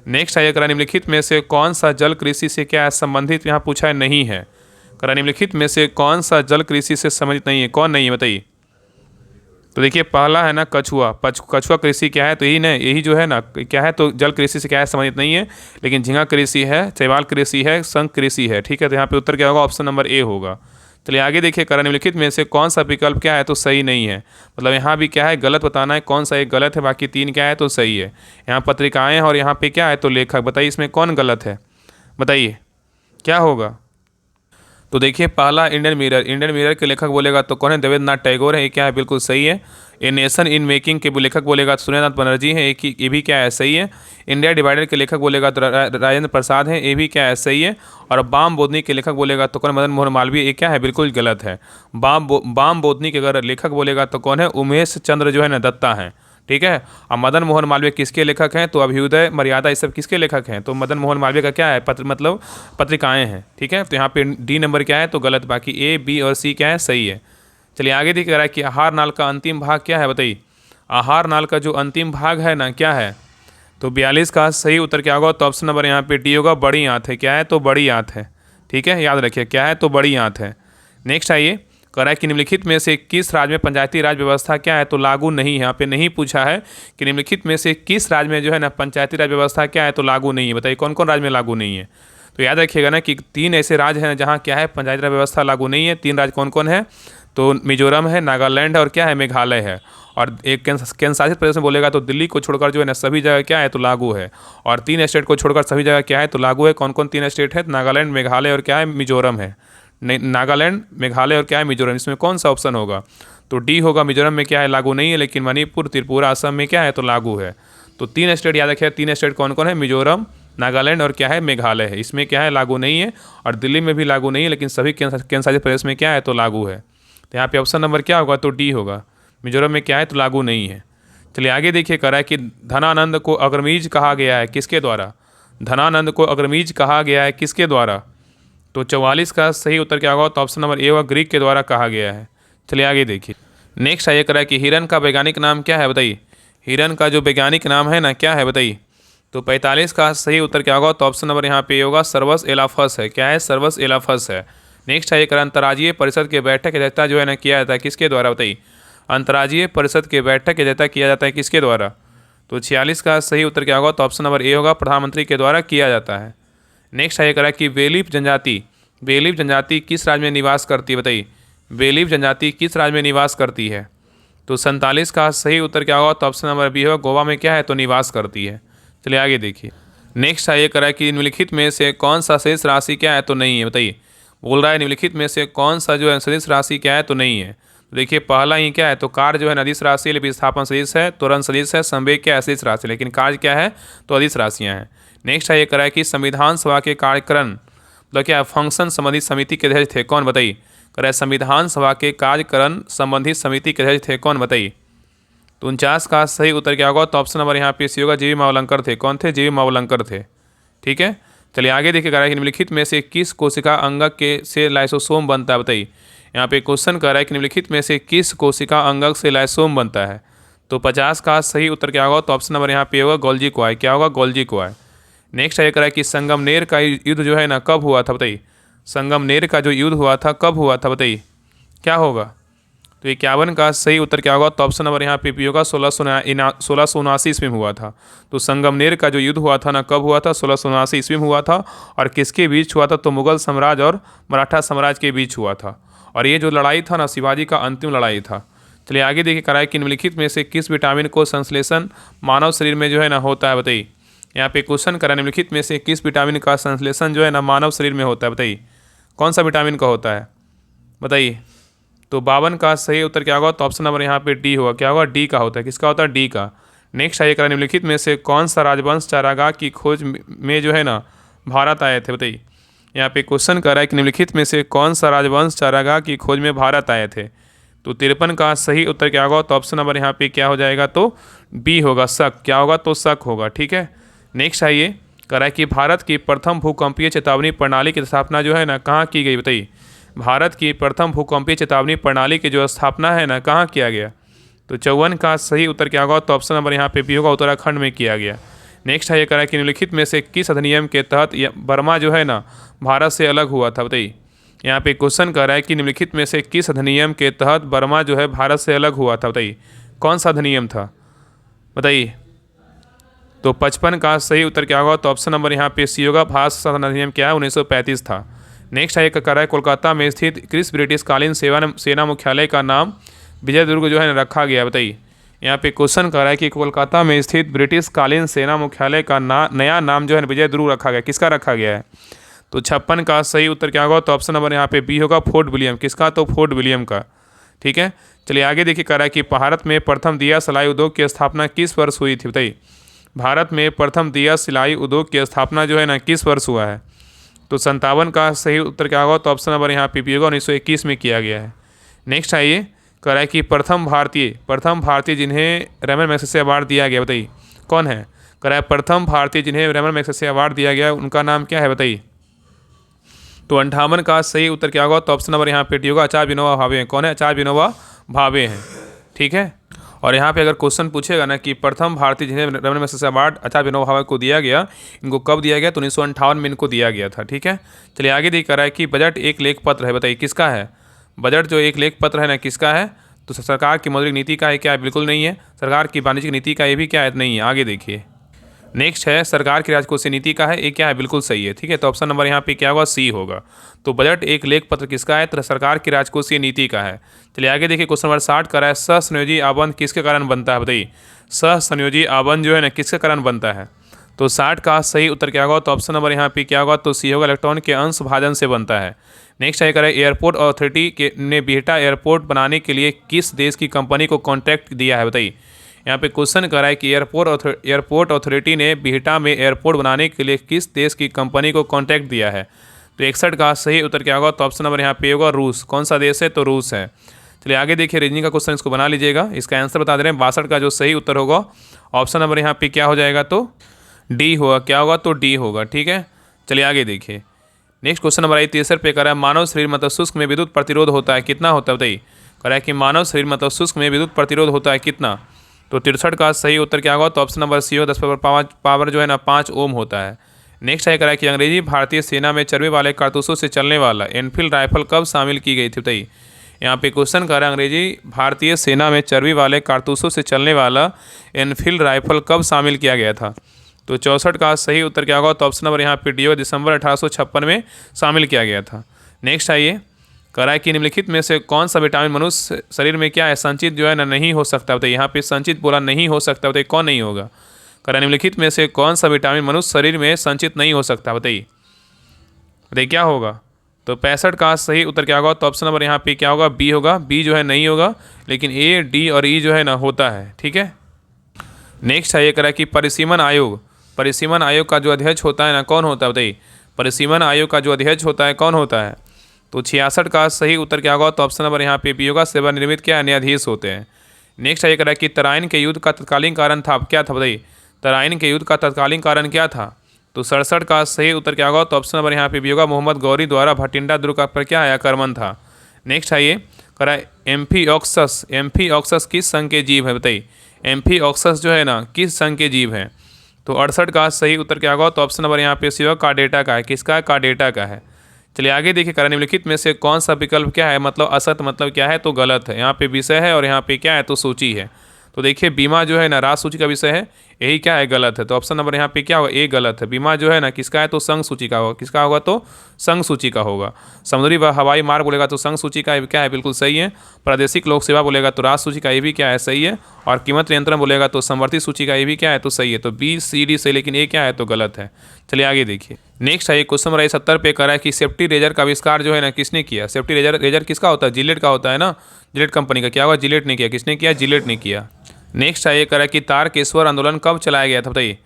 नेक्स्ट है करा निम्नलिखित में से कौन सा जल कृषि से क्या है संबंधित? यहाँ पूछा है नहीं है। करा निम्नलिखित में से कौन सा जल कृषि से संबंधित नहीं है? कौन नहीं है? बताइए। तो देखिए पहला है ना कछुआ। कछुआ कृषि क्या है? तो यही ना, यही जो है ना क्या है? तो जल कृषि से क्या है? संबंधित नहीं है। लेकिन झींगा कृषि है, शैवाल कृषि है, शंख कृषि है। ठीक है, तो यहाँ पे उत्तर क्या होगा? ऑप्शन नंबर ए होगा। चलिए आगे देखिए। करा निम्नलिखित में से कौन सा विकल्प क्या है? तो सही नहीं है। मतलब यहाँ भी क्या है? गलत बताना है। कौन सा एक गलत है, बाकी 3 क्या है? तो सही है। यहाँ पत्रिकाएं और यहाँ पे क्या है? तो लेखक। बताइए इसमें कौन गलत है? बताइए क्या होगा? तो देखिए पहला इंडियन मिरर के लेखक बोलेगा तो कौन है? देवेंद्रनाथ टैगोर है। ये क्या है? बिल्कुल सही है। ए नेशन इन मेकिंग के लेखक बोलेगा तो सूर्यनाथ बनर्जी है। एक ही ये भी क्या है? सही है। इंडिया डिवाइडेड के लेखक बोलेगा तो राजेंद्र प्रसाद है। ये भी क्या है? सही है। और बाम बोधनी के लेखक बोलेगा तो कौन? मदन मोहन मालवीय। ये क्या है? बिल्कुल गलत है। बाम बोधनी के अगर लेखक बोलेगा तो कौन है? उमेश चंद्र जो है ना दत्ता है। ठीक है। और मदन मोहन मालवीय किसके लेखक हैं? तो अभ्युदय, मर्यादा, ये सब किसके लेखक हैं? तो मदन मोहन मालवीय का क्या है? मतलब पत्रिकाएं हैं। ठीक है, तो यहाँ पे डी नंबर क्या है? तो गलत। बाकी ए, बी और सी क्या है? सही है। चलिए आगे दिख रहा है कि आहार नाल का अंतिम भाग क्या है? बताइए। आहार नाल का जो अंतिम भाग है ना क्या है? तो 42 का सही उत्तर क्या होगा? तो ऑप्शन नंबर यहाँ पे डी होगा। बड़ी आंत है। क्या है? तो बड़ी आंत है। ठीक है, याद रखिए क्या है? तो बड़ी आंत है। नेक्स्ट आइए। कह रहा है कि निम्नलिखित में से किस राज्य में पंचायती राज व्यवस्था क्या है? तो लागू नहीं है। यहाँ पे नहीं पूछा है कि निम्नलिखित में से किस राज्य में जो है ना पंचायती राज व्यवस्था क्या है? तो लागू नहीं है। बताइए कौन कौन राज्य में लागू नहीं है? तो याद रखिएगा ना कि 3 ऐसे राज्य हैं जहाँ क्या है? पंचायती राज व्यवस्था लागू नहीं है। 3 राज्य कौन कौन है? तो मिजोरम है, नागालैंड है और क्या है? मेघालय है। और एक केंद्र शासित प्रदेश में बोलेगा तो दिल्ली को छोड़कर जो है ना सभी जगह क्या है? तो लागू है। और 3 स्टेट को छोड़कर सभी जगह क्या है? तो लागू है। कौन कौन 3 स्टेट है? नागालैंड, मेघालय और क्या है? मिजोरम है। नागालैंड, मेघालय और क्या है? मिजोरम। इसमें कौन सा ऑप्शन होगा? तो डी होगा। मिजोरम में क्या है? लागू नहीं है। लेकिन मणिपुर, त्रिपुरा, असम में क्या है? तो लागू है। तो 3 स्टेट याद रखिए। 3 स्टेट कौन कौन है? मिजोरम, नागालैंड और क्या है? मेघालय है। इसमें क्या है? लागू नहीं है। और दिल्ली में भी लागू नहीं है। लेकिन सभी केंद्र शासित प्रदेश में क्या है? तो लागू है। तो यहाँ पे ऑप्शन नंबर क्या होगा? तो डी होगा। मिजोरम में क्या है? तो लागू नहीं है। चलिए आगे देखिए। कह रहा है कि धनानंद को अग्रमीज कहा गया है किसके द्वारा? धनानंद को अग्रमीज कहा गया है किसके द्वारा? तो 44 का सही उत्तर क्या होगा? तो ऑप्शन नंबर ए होगा। ग्रीक के द्वारा कहा गया है। चलिए आगे देखिए। नेक्स्ट आइए। कह रहा है कि हिरन का वैज्ञानिक नाम क्या है? बताइए। हिरन का जो वैज्ञानिक नाम है ना क्या है? बताइए। तो 45 का सही उत्तर क्या होगा? तो ऑप्शन नंबर यहाँ पे होगा। सर्वस एलाफस है। क्या है? सर्वस एलाफस है। नेक्स्ट आइए। अंतर्राज्यीय परिषद के बैठक की अध्यक्षता जो है ना किया जाता है किसके द्वारा? बताइए। अंतर्राज्यीय परिषद के बैठक की अध्यक्षता किया जाता है किसके द्वारा? तो 46 का सही उत्तर क्या होगा? तो ऑप्शन नंबर ए होगा। प्रधानमंत्री के द्वारा किया जाता है। नेक्स्ट आइए। करा कि बेलीफ जनजाति किस राज्य में निवास करती है? बताइए। बेलीफ जनजाति किस राज्य में निवास करती है? तो 47 का सही उत्तर क्या होगा? तो ऑप्शन नंबर बी होगा। गोवा में क्या है? तो निवास करती है। चलिए आगे देखिए। नेक्स्ट आइए। करा कि निम्नलिखित में से कौन सा शेष राशि क्या है? तो नहीं है। बताइए। बोल रहा है निम्नलिखित में से कौन सा जो है शेष राशि क्या है? तो नहीं है। तो देखिए पहला ही क्या है? तो कार्य जो है अदिश राशि है, विस्थापन सदिश है, त्वरण सदिश है, संवेग क्या है? शेष राशि। लेकिन कार्य क्या है? तो अदिश राशियाँ हैं। नेक्स्ट है ये करा है कि संविधान सभा के कार्यक्रम मतलब क्या फंक्शन संबंधित समिति के अध्यक्ष थे कौन? बताइए। कह संविधान सभा के कार्यक्रम संबंधित समिति के अध्यक्ष थे कौन? बताइए। तो 49 का सही उत्तर क्या होगा? तो ऑप्शन नंबर यहाँ पे सी होगा। जीवी मावलंकर थे। कौन थे? जीवी मावलंकर थे। ठीक है, चलिए आगे देखिए। कह रहा है कि निम्नलिखित में से किस कोशिका अंगक के से लाइसोसोम बनता है? बताइए। यहाँ पे क्वेश्चन कर रहा है कि निम्नलिखित में से किस कोशिका अंगक से लाइसोम बनता है? तो 50 का सही उत्तर क्या होगा? तो ऑप्शन नंबर यहाँ पे होगा गोल्जी क्वाय। क्या होगा? गोल्जी क्वाय। नेक्स्ट है कह रहा है कि संगमनेर का युद्ध जो है ना कब हुआ था? बताइए। संगमनेर का जो युद्ध हुआ था कब हुआ था? बताइए क्या होगा? तो 51 का सही उत्तर क्या होगा? तो ऑप्शन नंबर यहाँ पे पी होगा 1679 ईस्वी में हुआ था। तो संगमनेर का जो युद्ध हुआ था ना, कब हुआ था? 1679 ईस्वी में हुआ था। और किसके बीच हुआ था? तो मुगल साम्राज्य और मराठा साम्राज्य के बीच हुआ था। और ये जो लड़ाई था ना, शिवाजी का अंतिम लड़ाई था। चलिए आगे देखिए, कराए कि निम्नलिखित में से किस विटामिन को संश्लेषण मानव शरीर में जो है ना होता है? बताइए। यहाँ पे क्वेश्चन करा, निम्नलिखित में से किस विटामिन का संश्लेषण जो है ना मानव शरीर में होता है? बताइए कौन सा विटामिन का होता है, बताइए। तो 52 का सही उत्तर क्या होगा? तो ऑप्शन नंबर यहाँ पे डी होगा। क्या होगा? डी का होता है। किसका होता है? डी का। नेक्स्ट आइए करा, निम्नलिखित में से कौन सा राजवंश चारागाह की खोज में जो है ना भारत आए थे? बताइए। यहाँ पे क्वेश्चन कर रहा है कि निम्नलिखित में से कौन सा राजवंश चारागाह की खोज में भारत आए थे? तो 53 का सही उत्तर क्या होगा? तो ऑप्शन नंबर यहाँ पे क्या हो जाएगा? तो बी होगा, शक। क्या होगा? तो शक होगा। ठीक है। नेक्स्ट आइए करा है कि भारत की प्रथम भूकंपीय चेतावनी प्रणाली की स्थापना जो है ना कहाँ की गई? बताइए। भारत की प्रथम भूकंपीय चेतावनी प्रणाली की जो स्थापना है ना कहाँ किया गया? तो 54 का सही उत्तर क्या होगा? तो ऑप्शन नंबर यहाँ पे भी होगा, उत्तराखंड में किया गया। नेक्स्ट है ये करा कि निम्नलिखित में से किस अधिनियम के तहत बर्मा जो है ना भारत से अलग हुआ था? बताइए। यहाँ पे क्वेश्चन कर रहा है कि निम्नलिखित में से किस अधिनियम के तहत बर्मा जो है भारत से अलग हुआ था? बताइए कौन सा अधिनियम था, बताइए। तो 55 का सही उत्तर क्या होगा? तो ऑप्शन नंबर यहाँ पे सी होगा, भारत शासन अधिनियम क्या है? 1935 था। नेक्स्ट है कर रहा है कोलकाता में स्थित किस ब्रिटिशकालीन सेना मुख्यालय का नाम विजय दुर्ग जो है रखा गया? बताइए। यहाँ पे क्वेश्चन कर रहा है कि कोलकाता में स्थित ब्रिटिशकालीन सेना मुख्यालय का नया नाम जो है विजय दुर्ग रखा गया। किसका रखा गया है? तो 56 का सही उत्तर क्या होगा? तो ऑप्शन नंबर यहाँ पे बी होगा, फोर्ट विलियम। किसका? तो फोर्ट विलियम का। ठीक है। चलिए आगे देखिए, कह रहा है कि भारत में प्रथम दिया सिलाई उद्योग की स्थापना किस वर्ष हुई थी? बताइए। भारत में प्रथम दिया सिलाई उद्योग की स्थापना जो है ना किस वर्ष हुआ है? तो 57 का सही उत्तर क्या होगा? तो ऑप्शन नंबर यहाँ पे बी होगा, 1921 में किया गया है। नेक्स्ट आइए, कह रहा है कि प्रथम भारतीय जिन्हें रमन मैग्सेसे अवार्ड दिया गया, बताइए कौन है? कह रहा है प्रथम भारतीय जिन्हें रमन मैग्सेसे अवार्ड दिया गया उनका नाम क्या है? बताइए। तो 58 का सही उत्तर क्या होगा? तो ऑप्शन नंबर यहाँ पे डी होगा, आचार्य विनोबा भावे हैं। कौन है? आचार्य विनोबा भावे हैं। ठीक है। और यहाँ पे अगर क्वेश्चन पूछेगा ना कि प्रथम भारतीय जिन्हें रमन मैग्सेसे अवार्ड आचार्य विनोबा भावे को दिया गया, इनको कब दिया गया? तो 1958 में इनको दिया गया था। ठीक है। चलिए आगे देख कर रहा है कि बजट एक लेख पत्र है। बताइए किसका है? बजट जो एक लेख पत्र है ना किसका है? तो सरकार की मौद्रिक नीति का है क्या? बिल्कुल नहीं है। सरकार की वाणिज्यिक नीति का ये भी क्या है? नहीं है। आगे देखिए, नेक्स्ट है सरकार की राजकोषीय नीति का है, ये क्या है? बिल्कुल सही है। ठीक है। तो ऑप्शन नंबर यहाँ पे क्या होगा? सी होगा। तो बजट एक लेख पत्र किसका है? तो सरकार की राजकोषीय नीति का है। चलिए आगे देखिए, क्वेश्चन नंबर 60 का है सहसंयोजी आबंध किसके कारण बनता है? बताइए। सहसंयोजी आबंध जो है ना किसके कारण बनता है? तो 60 का सही उत्तर क्या होगा? तो ऑप्शन नंबर यहाँ पे क्या होगा? तो सी होगा, इलेक्ट्रॉन के अंश भाजन से बनता है। नेक्स्ट है करें एयरपोर्ट अथॉरिटी के ने बिहटा एयरपोर्ट बनाने के लिए किस देश की कंपनी को कॉन्ट्रैक्ट दिया है? बताइए। यहाँ पे क्वेश्चन कर रहा है कि एयरपोर्ट अथॉरिटी ने बिहटा में एयरपोर्ट बनाने के लिए किस देश की कंपनी को कॉन्ट्रैक्ट दिया है? तो 61 का सही उत्तर क्या होगा? तो ऑप्शन नंबर यहाँ पे होगा, रूस। कौन सा देश है? तो रूस है। चलिए आगे देखिए, रीजनिंग का क्वेश्चन इसको बना लीजिएगा। इसका आंसर बता दे रहे हैं। 62 का जो सही उत्तर होगा ऑप्शन नंबर यहाँ पे क्या हो जाएगा? तो डी होगा। क्या होगा? तो डी होगा। ठीक है। चलिए आगे देखिए, नेक्स्ट क्वेश्चन नंबर 63 पे कर रहा है मानव शरीर मतलब शुष्क में विद्युत प्रतिरोध होता है कितना होता है? बताइए। कह रहा है कि मानव शरीर मतलब शुष्क में विद्युत प्रतिरोध होता है कितना? तो 63 का सही उत्तर क्या होगा? तो ऑप्शन नंबर सी हो, 10 पावर जो है ना 5 ओम होता है। नेक्स्ट है कह रहा है कि अंग्रेजी भारतीय सेना में चर्बी वाले कारतूसों से चलने वाला एनफील्ड राइफल कब शामिल की गई थी? बताइए। यहाँ पे क्वेश्चन कर रहा है अंग्रेजी भारतीय सेना में चर्बी वाले कारतूसों से चलने वाला एनफील्ड राइफल कब शामिल किया गया था? तो 64 का सही उत्तर क्या होगा? तो ऑप्शन नंबर यहाँ पे डी हो, दिसंबर 1856 में शामिल किया गया था। नेक्स्ट आइए, कह रहा है कि निम्नलिखित में से कौन सा विटामिन मनुष्य शरीर में क्या है संचित जो है ना नहीं हो सकता? बताइए। यहाँ पे संचित बोला नहीं हो सकता, बताइए कौन नहीं होगा? कह रहा है निम्नलिखित में से कौन सा विटामिन मनुष्य शरीर में संचित नहीं हो सकता? बताइए। बताइए क्या होगा? तो 65 का सही उत्तर क्या होगा? तो ऑप्शन नंबर यहाँ पे क्या होगा? बी होगा। बी जो है नहीं होगा, लेकिन ए, डी और ई जो है ना होता है। ठीक है। नेक्स्ट है ये कह रहा है कि परिसीमन आयोग का जो अध्यक्ष होता है ना कौन होता है? बताइए। परिसीमन आयोग का जो अध्यक्ष होता है कौन होता है? तो 66 का सही उत्तर क्या होगा? तो ऑप्शन नंबर यहाँ पे बी होगा, सेवानिवृत्त क्या न्यायाधीश होते हैं। नेक्स्ट ये कह रहा है कि तराइन के युद्ध का तत्कालीन कारण था, क्या था? बताइए। तराइन के युद्ध का तत्कालीन कारण क्या था? तो 67 का सही उत्तर क्या होगा? तो ऑप्शन नंबर यहाँ पे बी होगा, मोहम्मद गौरी द्वारा भटिंडा दुर्ग पर क्या है आक्रमण था। नेक्स्ट आइए, कह रहा है एम्फीऑक्सस किस संघ के जीव है? बताइए। एम्फीऑक्सस जो है ना किस संघ के जीव है? तो 68 का सही उत्तर क्या होगा? तो ऑप्शन नंबर यहाँ पे सी होगा, कार्डेटा का है। किसका है? कार्डेटा का है। चलिए आगे देखिए, करा निम्नलिखित में से कौन सा विकल्प क्या है, मतलब असत मतलब क्या है, तो गलत है। यहाँ पे विषय है और यहाँ पे क्या है, तो सूची है। तो देखिए बीमा जो है ना राज सूची का विषय है, यही क्या है, गलत है। तो ऑप्शन नंबर यहाँ पे क्या होगा, ए गलत है। बीमा जो है ना किसका है, तो संघ सूची का होगा। किसका होगा, तो संघ सूची का होगा। समुद्री व हवाई मार्ग बोलेगा तो संघ सूची का क्या है, बिल्कुल सही है। प्रादेशिक लोक सेवा बोलेगा तो राज सूची का, ये भी क्या है, सही है। और कीमत नियंत्रण बोलेगा तो समवर्ती सूची का, ये भी क्या है, तो सही है। तो बी सी डी सही, लेकिन ए क्या है, तो गलत है। चलिए आगे देखिए, नेक्स्ट है क्वेश्चन नंबर 70 पे करा है कि सेफ्टी रेजर का आविष्कार जो है ना किसने किया। सेफ्टी रेजर रेजर किसका होता है, जिलेट का होता है ना, जिलेट कंपनी का। क्या हुआ, जिलेट ने किया। किसने किया, जिलेट ने किया। नेक्स्ट है ये करा कि तारकेश्वर आंदोलन कब चलाया गया था, बताइए।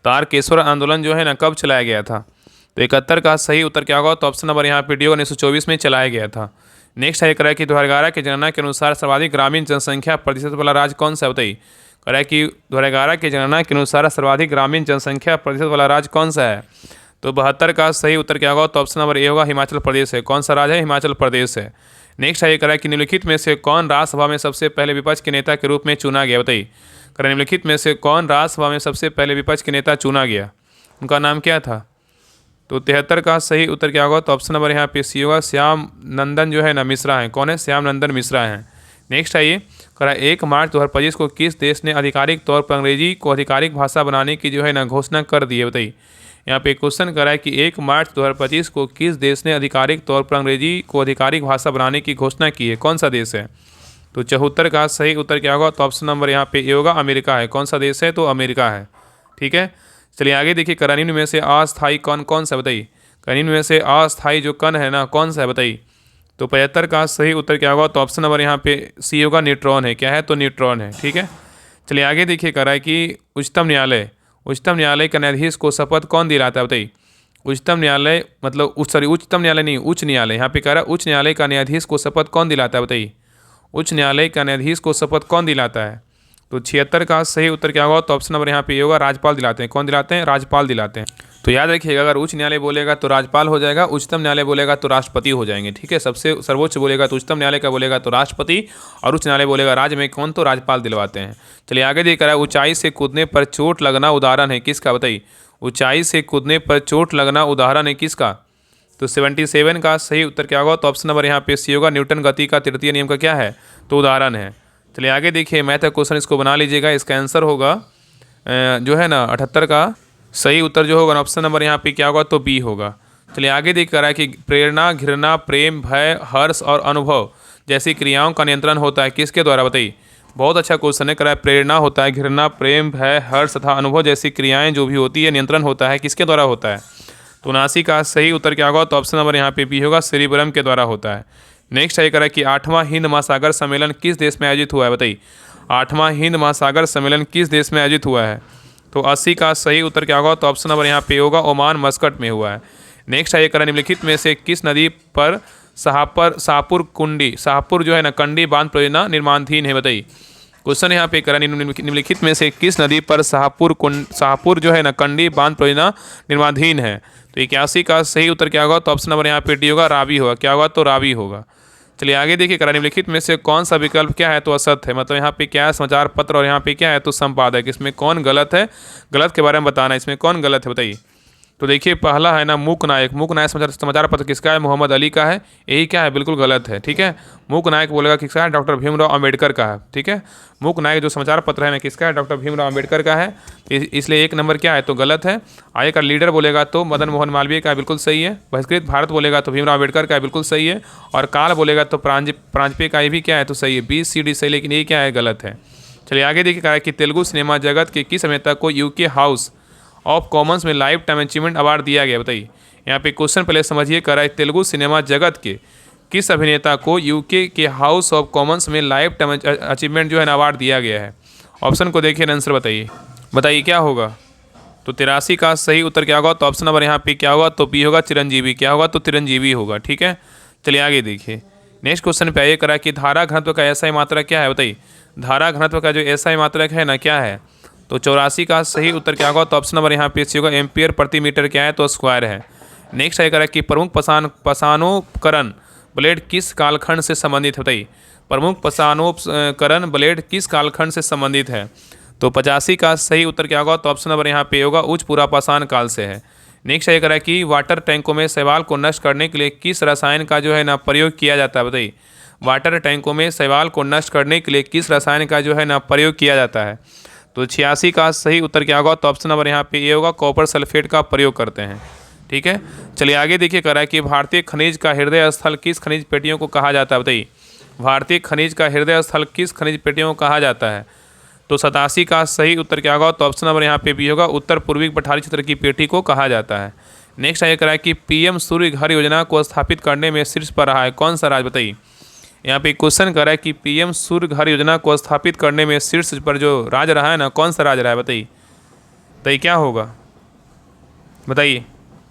तारकेश्वर आंदोलन जो है ना कब चलाया गया था, तो 71 का सही उत्तर क्या होगा, तो ऑप्शन नंबर यहाँ पे डी होगा, 1924 में चलाया गया था। नेक्स्ट है करा कि 2011 की जनगणना के अनुसार सर्वाधिक ग्रामीण जनसंख्या प्रतिशत वाला राज्य कौन सा है, बताइए। करा कि 2011 की जनगणना के अनुसार सर्वाधिक ग्रामीण जनसंख्या प्रतिशत वाला राज्य कौन सा है, तो 72 का सही उत्तर क्या होगा, तो ऑप्शन नंबर ए होगा, हिमाचल प्रदेश है। कौन सा राज्य है, हिमाचल प्रदेश है। नेक्स्ट है करा कि निम्नलिखित में से कौन राज्यसभा में सबसे पहले विपक्ष के नेता के रूप में चुना गया, बताइए। करा निम्नलिखित में से कौन राज्यसभा में सबसे पहले विपक्ष के नेता चुना गया, उनका नाम क्या था, तो 73 का सही उत्तर क्या होगा, तो ऑप्शन नंबर यहाँ पे सी होगा, श्याम नंदन जो है ना मिश्रा है। कौन है, श्याम नंदन मिश्रा हैं। नेक्स्ट आइए, करा 1 मार्च 2025 को किस देश ने आधिकारिक तौर पर अंग्रेजी को आधिकारिक भाषा बनाने की जो है ना घोषणा कर दी है, बताइए। यहाँ पे क्वेश्चन करा है कि 1 मार्च 2025 को किस देश ने आधिकारिक तौर पर अंग्रेजी को आधिकारिक भाषा बनाने की घोषणा की है, कौन सा देश है, तो 74 का सही उत्तर क्या होगा, तो ऑप्शन नंबर यहाँ पे ए होगा, अमेरिका है। कौन सा देश है, तो अमेरिका है। ठीक है, चलिए आगे देखिए, करा निम्न में से अस्थायी कण कौन सा है, बताइए। करा निम्न में से अस्थायी जो कण है ना कौन सा है, बताइए। तो 75 का सही उत्तर क्या होगा, तो ऑप्शन नंबर यहाँ पे सी होगा, न्यूट्रॉन है। क्या है, तो न्यूट्रॉन है। ठीक है, चलिए आगे देखिए, करा है कि उच्चतम न्यायालय का न्यायाधीश को शपथ कौन दिलाता है, बताइए। उच्चतम न्यायालय मतलब उच्चतम न्यायालय नहीं, उच्च न्यायालय। यहाँ पे कह रहा है उच्च न्यायालय का न्यायाधीश को शपथ कौन दिलाता है, बताइए। उच्च न्यायालय का न्यायाधीश को शपथ कौन दिलाता है, तो 76 का सही उत्तर क्या होगा, तो ऑप्शन नंबर यहाँ पे ये होगा, राज्यपाल दिलाते हैं। कौन दिलाते हैं, राज्यपाल दिलाते हैं। तो याद रखिएगा, अगर उच्च न्यायालय बोलेगा तो राज्यपाल हो जाएगा, उच्चतम न्यायालय बोलेगा तो राष्ट्रपति हो जाएंगे। ठीक है, सबसे सर्वोच्च बोलेगा तो उच्चतम न्यायालय का बोलेगा तो राष्ट्रपति, और उच्च न्यायालय बोलेगा राज्य में कौन, तो राज्यपाल दिलवाते हैं। चलिए आगे देख रहा है, ऊंचाई से कूदने पर चोट लगना उदाहरण है किसका, बताइए। ऊंचाई से कूदने पर चोट लगना उदाहरण है किसका, तो 77 का सही उत्तर क्या होगा, तो ऑप्शन नंबर यहाँ पे सी होगा, न्यूटन गति का तृतीय नियम का क्या है, तो उदाहरण है। चलिए आगे देखिए, मैथ का क्वेश्चन इसको बना लीजिएगा। इसका आंसर होगा जो है ना 78 का सही उत्तर जो होगा ऑप्शन नंबर यहाँ पे क्या होगा, तो बी होगा। चलिए आगे देख कर रहा है कि प्रेरणा, घृणा, प्रेम, भय, हर्ष और अनुभव जैसी क्रियाओं का नियंत्रण होता है किसके द्वारा, बताइए। बहुत अच्छा क्वेश्चन है, करा है प्रेरणा होता है, घृणा, प्रेम, भय, हर्ष तथा अनुभव जैसी क्रियाएं जो भी होती है नियंत्रण होता है किसके द्वारा होता है, तो 79 का सही उत्तर क्या होगा, तो ऑप्शन नंबर यहाँ पे बी होगा, सेरिब्रम के द्वारा होता है। नेक्स्ट है करा कि 8वां हिंद महासागर सम्मेलन किस देश में आयोजित हुआ है, बताइए। 8वां हिंद महासागर सम्मेलन किस देश में आयोजित हुआ है, तो 80 का सही उत्तर क्या होगा, तो ऑप्शन नंबर यहाँ पे होगा, ओमान मस्कट में हुआ है। नेक्स्ट है करा निम्नलिखित में से किस नदी पर शाहपुर जो है ना कंडी बांध परियोजना निर्माणाधीन है, बताइए। क्वेश्चन यहाँ पे करा निम्नलिखित में से किस नदी पर शाहपुर जो है ना कंडी बांध परियोजना निर्माणाधीन है, तो 81 का सही उत्तर क्या होगा, तो ऑप्शन नंबर यहाँ पे डी होगा, रावी होगा। क्या होगा, तो रावी होगा। चलिए आगे देखिए, करा निम्नलिखित में से कौन सा विकल्प क्या है, तो असत है। मतलब यहाँ पे क्या है, समाचार पत्र, और यहाँ पे क्या है, तो संपादक। इसमें कौन गलत है, गलत के बारे में बताना है, इसमें कौन गलत है, बताइए। तो देखिए पहला है ना मूक नायक समाचार पत्र किसका है, मोहम्मद अली का है, यही क्या है, बिल्कुल गलत है। ठीक है, मूक नायक बोलेगा किसका है, डॉक्टर भीमराव अम्बेडकर का है। ठीक है, मूक नायक जो समाचार पत्र है ना किसका है, डॉक्टर भीमराव अम्बेडकर का है, इसलिए 1 नंबर क्या है, तो गलत है। आगे का लीडर बोलेगा तो मदन मोहन मालवीय का बिल्कुल सही है। बहिष्कृत भारत बोलेगा तो भीमराव अम्बेडकर का बिल्कुल सही है। और काल बोलेगा तो प्रांजपे का भी क्या है, तो सही है। बी सी डी सही, लेकिन ये क्या है, गलत है। चलिए आगे देखिए, कहा कि तेलुगु सिनेमा जगत के किस अभिनेता को यूके हाउस ऑफ कॉमन्स में लाइफ टाइम अचीवमेंट अवार्ड दिया गया, बताइए। यहाँ पे क्वेश्चन पहले समझिए, करा है तेलुगु सिनेमा जगत के किस अभिनेता को यूके के हाउस ऑफ कॉमन्स में लाइफ टाइम अचीवमेंट जो है ना अवार्ड दिया गया है। ऑप्शन को देखिए, आंसर बताइए क्या होगा, तो 83 का सही उत्तर क्या होगा, तो ऑप्शन नंबर यहाँ पे क्या होगा, तो बी होगा, चिरंजीवी। क्या होगा, तो चिरंजीवी होगा। ठीक है, चलिए आगे देखिए, नेक्स्ट क्वेश्चन पे आइए, करा कि धारा घनत्व का ऐसा ही मात्रक क्या है, बताइए। धारा घनत्व का जो ऐसा ही मात्रक है ना क्या है, तो 84 का सही उत्तर क्या होगा, तो ऑप्शन नंबर यहाँ पे होगा, एम्पियर प्रति मीटर क्या है, तो स्क्वायर है। नेक्स्ट है करा कि प्रमुख पसानोकरण ब्लेड किस कालखंड से संबंधित है, बताइए। प्रमुख पसानोकरण ब्लेड किस कालखंड से संबंधित है, तो 85 का सही उत्तर क्या होगा, तो ऑप्शन नंबर यहाँ पे होगा, उच्च पुरापाषाण काल से है। नेक्स्ट ये कह रहा है कि वाटर टैंकों में शैवाल को नष्ट करने के लिए किस रसायन का जो है ना प्रयोग किया जाता है, बताइए। वाटर टैंकों में शैवाल को नष्ट करने के लिए किस रसायन का जो है ना प्रयोग किया जाता है। तो 86 का सही उत्तर क्या होगा, तो ऑप्शन नंबर यहाँ पे ये होगा, कॉपर सल्फेट का प्रयोग करते हैं। ठीक है, चलिए आगे देखिए, कह रहा है कि भारतीय खनिज का हृदय स्थल किस खनिज पेटियों को कहा जाता है, बताइए। भारतीय खनिज का हृदय स्थल किस खनिज पेटियों को कहा जाता है। तो 87 का सही उत्तर क्या होगा, तो ऑप्शन नंबर यहाँ पे भी होगा, उत्तर पूर्वी पठारी क्षेत्र की पेटी को कहा जाता है। नेक्स्ट ये कह रहा है कि पीएम सूर्य घर योजना को स्थापित करने में शीर्ष पर रहा है कौन सा राज्य, बताइए। यहाँ पे क्वेश्चन कर रहा है कि पीएम सूर्य घर योजना को स्थापित करने में शीर्ष पर जो राज्य रहा है ना, कौन सा राज्य रहा है, बताइए। तो ये क्या होगा, बताइए।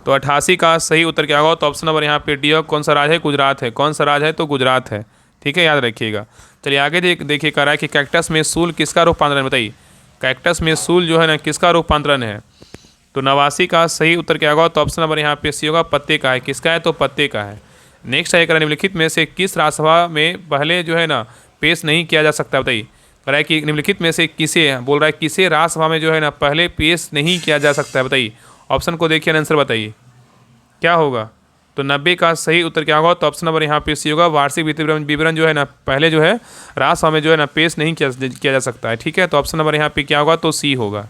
तो 88 का सही उत्तर क्या होगा, तो ऑप्शन नंबर यहाँ पे डी, कौन सा राज्य है, गुजरात है। कौन सा राज्य है, तो गुजरात है। ठीक है, याद रखिएगा। चलिए आगे देखिए, कह रहा है कि कैक्टस में सूल किसका रूपांतरण, बताइए। कैक्टस में सूल जो है ना किसका रूपांतरण है। तो 89 का सही उत्तर क्या होगा, तो ऑप्शन नंबर यहाँ पे सी होगा, पत्ते का है। किसका है, तो पत्ते का है। नेक्स्ट है, निम्नलिखित में से किस राज्यसभा में पहले जो है ना पेश नहीं किया जा सकता, बताइए। कह रहा है कि निम्नलिखित में से किसे, बोल रहा है किसे राज्यसभा में जो है ना पहले पेश नहीं किया जा सकता है, बताइए। ऑप्शन को देखिए, आंसर बताइए क्या होगा। तो 90 का सही उत्तर क्या होगा, तो ऑप्शन नंबर यहाँ पे सी होगा, वार्षिक वित्तीय विवरण जो है ना पहले जो है राज्यसभा में जो है ना पेश नहीं किया जा सकता है। ठीक है, तो ऑप्शन नंबर यहाँ पे क्या होगा, तो सी होगा।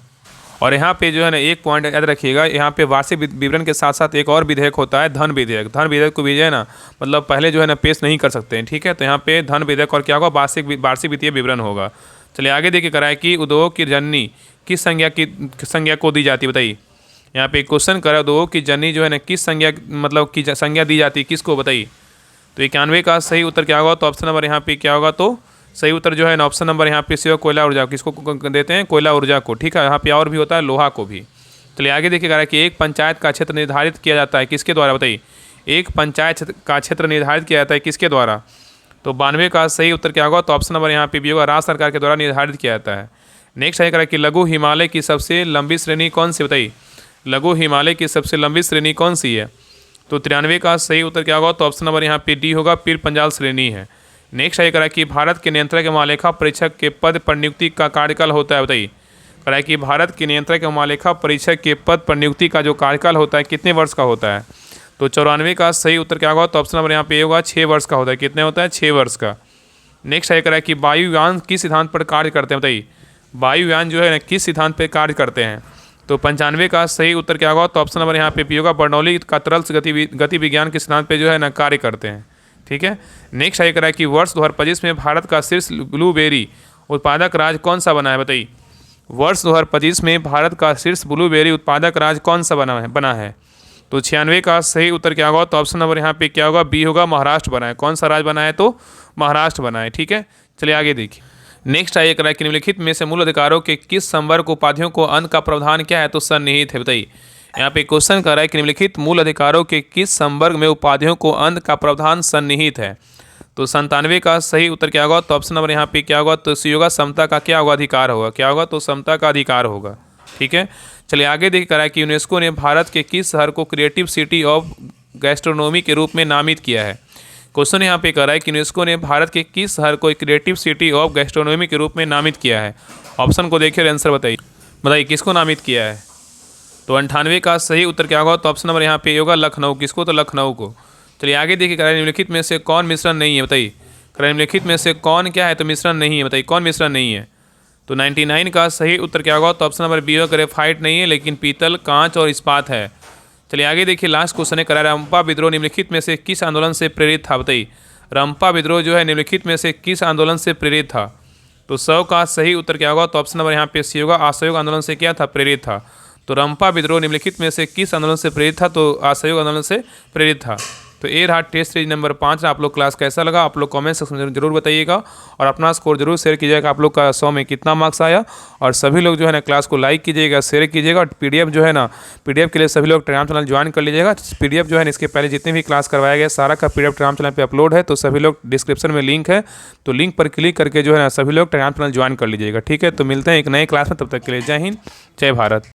और यहाँ पे जो है ना एक पॉइंट याद रखिएगा, यहाँ पे वार्षिक विवरण के साथ साथ एक और विधेयक होता है, धन विधेयक। धन विधेयक को भी जो है ना मतलब पहले जो है ना पेश नहीं कर सकते हैं। ठीक है, तो यहाँ पे धन विधेयक और क्या होगा, वार्षिक वित्तीय विवरण होगा। चलिए आगे देखिए, कराए कि उद्योग की जननी किस संज्ञा को दी जाती है, बताइए। यहाँ पे क्वेश्चन करा, उद्योग की जननी जो है ना किस संज्ञा मतलब की संज्ञा दी जाती है, किसको, बताइए। तो 91 का सही उत्तर क्या होगा, तो ऑप्शन नंबर यहाँ पे क्या होगा, तो सही उत्तर जो है ना ऑप्शन नंबर यहाँ पे सी होगा, कोयला ऊर्जा। किसको देते हैं, कोयला ऊर्जा को। ठीक है, यहाँ पे और भी होता है, लोहा को भी। चलिए आगे देखिए, कह रहा है कि एक पंचायत का क्षेत्र निर्धारित किया जाता है किसके द्वारा, बताइए। एक पंचायत का क्षेत्र निर्धारित किया जाता है किसके द्वारा। तो 92 का सही उत्तर क्या होगा, तो ऑप्शन नंबर यहाँ पे भी होगा, राज्य सरकार के द्वारा निर्धारित किया जाता है। नेक्स्ट है, कह रहा है कि लघु हिमालय की सबसे लंबी श्रेणी कौन सी, बताइए। लघु हिमालय की सबसे लंबी श्रेणी कौन सी है। तो 93 का सही उत्तर क्या होगा, तो ऑप्शन नंबर यहाँ पे डी होगा, पीर पंजाल श्रेणी है। नेक्स्ट है, कह रहा है कि भारत के नियंत्रक एवं महालेखा परीक्षक के पद पर नियुक्ति का कार्यकाल होता है, बताइए। कह रहा है कि भारत के नियंत्रक एवं महालेखा परीक्षक के पद पर नियुक्ति का जो कार्यकाल होता है कितने वर्ष का होता है। तो 94 का सही उत्तर क्या होगा, तो ऑप्शन नंबर यहाँ पे होगा, 6 वर्ष का होता है। कितने होता है, 6 वर्ष का। नेक्स्ट है, कह रहा है कि वायुयान किस सिद्धांत पर कार्य करते हैं, बताइए। वायुयान जो है ना किस सिद्धांत पर कार्य करते हैं। तो 95 का सही उत्तर क्या होगा, तो ऑप्शन नंबर यहाँ पे भी होगा, बर्नौली का तरल गति विज्ञान के सिद्धांत पे जो है ना कार्य करते हैं। ठीक है, नेक्स्ट है, कह रहा है कि वर्ष 2025 में भारत का शीर्ष ब्लूबेरी उत्पादक राज्य कौन सा बना है, बताइए। वर्ष 2025 में भारत का शीर्ष ब्लूबेरी उत्पादक राज्य कौन सा बना है। तो 96 का सही उत्तर क्या होगा, तो ऑप्शन नंबर यहाँ पे क्या होगा, बी होगा, महाराष्ट्र बना है। कौन सा राज्य बना है, तो महाराष्ट्र बना है। ठीक है, चलिए आगे देखिए। नेक्स्ट है, कह रहा है कि निम्नलिखित में से मूल अधिकारों के किस संवर्ग उपाधियों को अंत का प्रावधान क्या है, तो सन्निहित है, बताइए। यहाँ पे क्वेश्चन कर रहा है कि निम्नलिखित मूल अधिकारों के किस संवर्ग में उपाधियों को अंत का प्रावधान सन्निहित है। तो 97 का सही उत्तर क्या होगा, तो ऑप्शन नंबर यहाँ पे क्या होगा, तो सी होगा, समता का क्या होगा, अधिकार होगा। क्या होगा, तो समता का अधिकार होगा। ठीक है, चलिए आगे देखिए, कह रहा है कि यूनेस्को ने भारत के किस शहर को क्रिएटिव सिटी ऑफ गैस्ट्रोनोमी के रूप में नामित किया है। क्वेश्चन यहाँ पे कह रहा है कि यूनेस्को ने भारत के किस शहर को क्रिएटिव सिटी ऑफ गैस्ट्रोनोमी के रूप में नामित किया है। ऑप्शन को देखिए और आंसर बताइए किसको नामित किया है। तो 98 का सही उत्तर क्या होगा, तो ऑप्शन नंबर यहाँ पे होगा, लखनऊ। किसको, तो लखनऊ को। चलिए आगे देखिए, कह रहा है निम्नलिखित में से कौन मिश्रण नहीं है, बताइए। कह रहा है निम्नलिखित में से कौन क्या है, तो मिश्रण नहीं है, बताइए कौन मिश्रण नहीं है। तो 99 का सही उत्तर क्या होगा, तो ऑप्शन नंबर बी होगा, ग्रेफाइट नहीं है, लेकिन पीतल, कांच और इस्पात है। चलिए आगे देखिए, लास्ट क्वेश्चन है, कह रहा है रंपा विद्रोह निम्नलिखित में से किस आंदोलन से प्रेरित था, बताइए। रंपा विद्रोह जो है निम्नलिखित में से किस आंदोलन से प्रेरित था। तो 100 का सही उत्तर क्या होगा, तो ऑप्शन नंबर यहाँ पे सी होगा, असहयोग आंदोलन से क्या था, प्रेरित था। तो रंपा विद्रोह निम्नलिखित में से किस आंदोलन से प्रेरित था, तो असहयोग आंदोलन से प्रेरित था। तो ये रहा टेस्ट सीरीज नंबर 5। आप लोग क्लास कैसा लगा, आप लोग कमेंट सेक्शन में जरूर बताइएगा और अपना स्कोर जरूर शेयर कीजिएगा, आप लोग का 100 में कितना मार्क्स आया। और सभी लोग जो है ना क्लास को लाइक कीजिएगा, शेयर कीजिएगा। और पीडीएफ जो है ना, पीडीएफ के लिए सभी लोग टेलीग्राम चैनल ज्वाइन कर लीजिएगा। पीडीएफ जो है ना, इसके पहले जितने भी क्लास करवाया गया सारा का पीडीएफ टेलीग्राम चैनल पर अपलोड है। तो सभी लोग डिस्क्रिप्शन में लिंक है, तो लिंक पर क्लिक करके जो है ना सभी लोग टेलीग्राम चैनल ज्वाइन कर लीजिएगा। ठीक है, तो मिलते हैं एक नए क्लास में, तब तक के लिए जय हिंद, जय भारत।